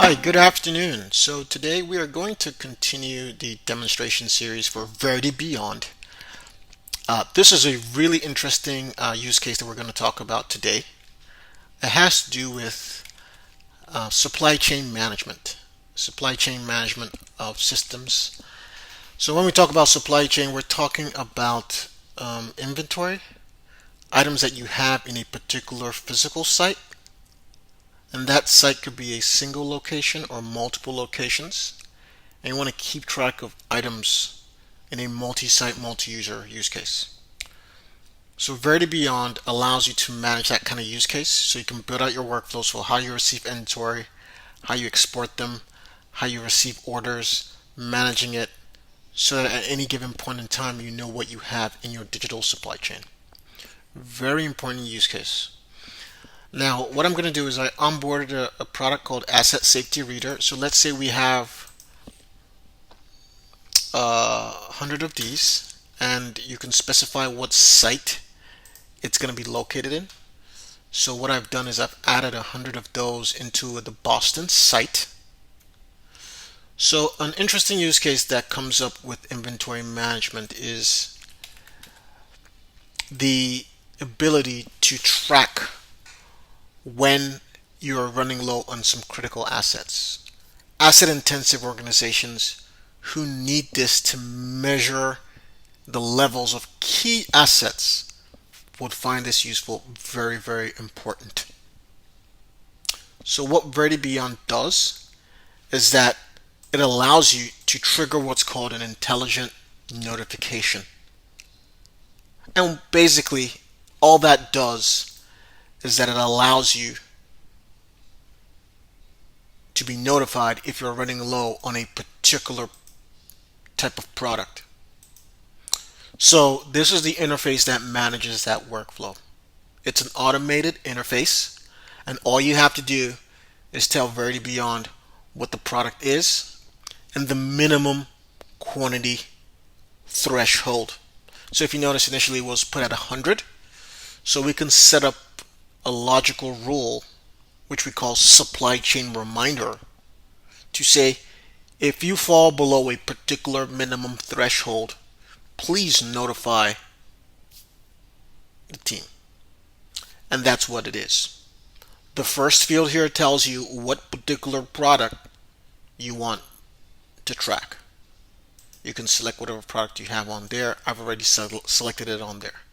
Hi, good afternoon. So today we are going to continue the demonstration series for VerityBeyond. This is a really interesting use case that we're going to talk about today. It has to do with supply chain management of systems. So when we talk about supply chain, we're talking about inventory, items that you have in a particular physical site. And that site could be a single location or multiple locations. And you want to keep track of items in a multi-site, multi-user use case. So VerityBeyond allows you to manage that kind of use case. So you can build out your workflows for how you receive inventory, how you export them, how you receive orders, managing it, so that at any given point in time you know what you have in your digital supply chain. Very important use case. Now, what I'm going to do is I onboarded a product called Asset Safety Reader. So let's say we have 100 of these, and you can specify what site it's going to be located in. So what I've done is I've added 100 of those into the Boston site. So an interesting use case that comes up with inventory management is the ability to track when you're running low on some critical assets. Asset intensive organizations who need this to measure the levels of key assets would find this useful, very, very important. So what VerityBeyond does is that it allows you to trigger what's called an intelligent notification. And basically, all that does is that it allows you to be notified if you're running low on a particular type of product. So this is the interface that manages that workflow. It's an automated interface, and all you have to do is tell VerityBeyond what the product is and the minimum quantity threshold. So if you notice, initially it was put at 100. So we can set up a logical rule, which we call supply chain reminder, to say if you fall below a particular minimum threshold, please notify the team. And that's what it is. The first field here tells you what particular product you want to track. You can select whatever product you have on there. I've already selected it on there.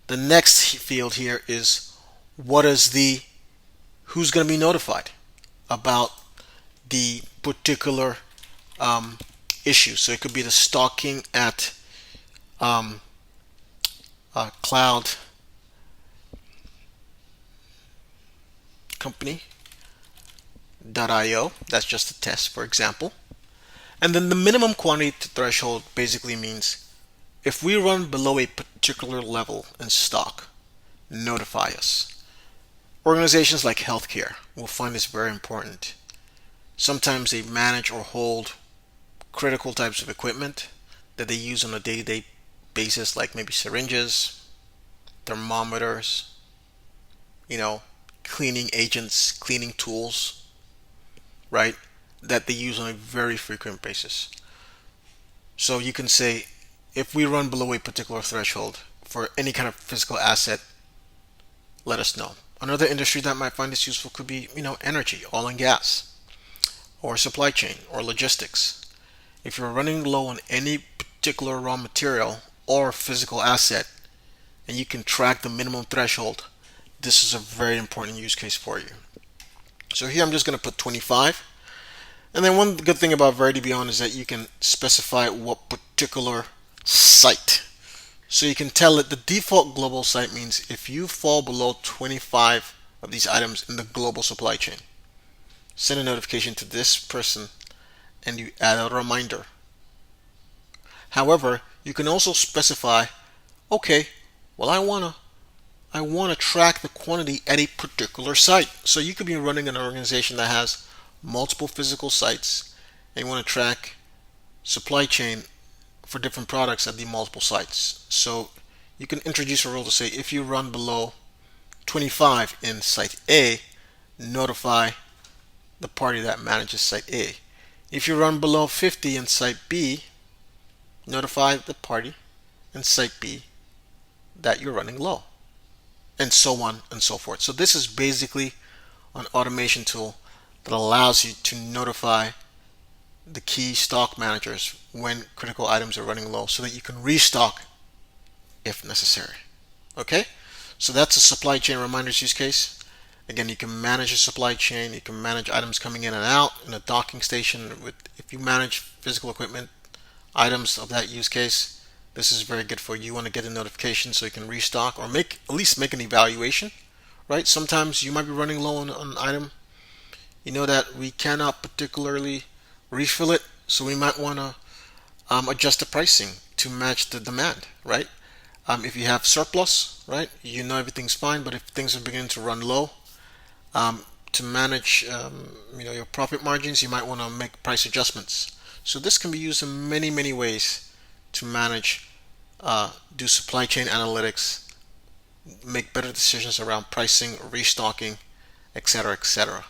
The next field here is who's going to be notified about the particular issue. So it could be the stalking at cloud company.io. That's just a test, for example. And then the minimum quantity threshold basically means if we run below a particular level in stock, notify us. Organizations like healthcare will find this very important. Sometimes they manage or hold critical types of equipment that they use on a day-to-day basis, like maybe syringes, thermometers, cleaning agents, cleaning tools, right, that they use on a very frequent basis. So you can say, if we run below a particular threshold for any kind of physical asset, let us know. Another industry that might find this useful could be, energy, oil and gas, or supply chain, or logistics. If you're running low on any particular raw material or physical asset, and you can track the minimum threshold, this is a very important use case for you. So here I'm just going to put 25. And then one good thing about VerityBeyond is that you can specify what particular site. So you can tell it the default global site means if you fall below 25 of these items in the global supply chain, send a notification to this person and you add a reminder. However, you can also specify, okay, well I want to track the quantity at a particular site. So you could be running an organization that has multiple physical sites and you want to track supply chain for different products at the multiple sites. So you can introduce a rule to say if you run below 25 in site A, notify the party that manages site A. If you run below 50 in site B, notify the party in site B that you're running low, and so on and so forth. So this is basically an automation tool that allows you to notify the key stock managers when critical items are running low so that you can restock if necessary. Okay? So that's a supply chain reminders use case. Again, you can manage a supply chain, you can manage items coming in and out in a docking station. If you manage physical equipment items of that use case, this is very good for you. You want to get a notification so you can restock or at least make an evaluation, right? Sometimes you might be running low on an item. You know that we cannot particularly refill it, so we might want to adjust the pricing to match the demand, right? If you have surplus, right, you know everything's fine, but if things are beginning to run low, to manage your profit margins, you might want to make price adjustments. So this can be used in many ways to manage, do supply chain analytics, make better decisions around pricing, restocking, etc., etc.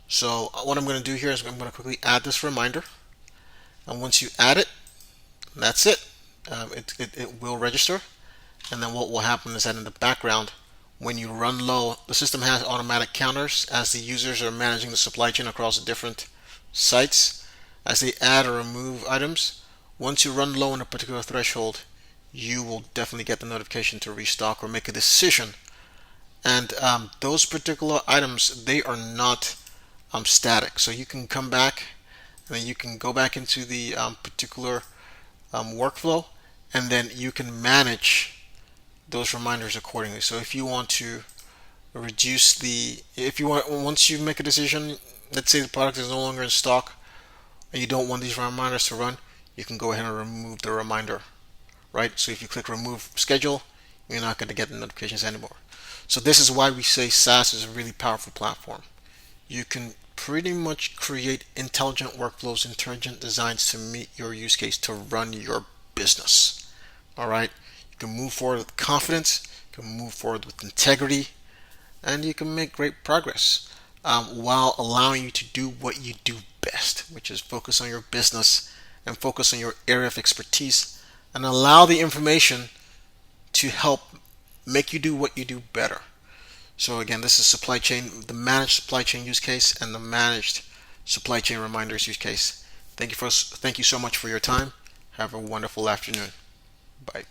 So what I'm going to do here is I'm going to quickly add this reminder, and once you add it, that's it. It will register, and then what will happen is that in the background, when you run low, the system has automatic counters as the users are managing the supply chain across the different sites. As they add or remove items, once you run low on a particular threshold, you will definitely get the notification to restock or make a decision. And those particular items, they are not static. So you can come back and then you can go back into the particular workflow, and then you can manage those reminders accordingly. So if you want to once you make a decision, let's say the product is no longer in stock and you don't want these reminders to run, you can go ahead and remove the reminder, right? So if you click remove schedule, you're not going to get the notifications anymore. So this is why we say SaaS is a really powerful platform. You can pretty much create intelligent workflows, intelligent designs to meet your use case to run your business. All right, you can move forward with confidence, you can move forward with integrity, and you can make great progress while allowing you to do what you do best, which is focus on your business and focus on your area of expertise, and allow the information to help make you do what you do better. So again, this is supply chain, the managed supply chain use case and the managed supply chain reminders use case. Thank you so much for your time. Have a wonderful afternoon. Bye.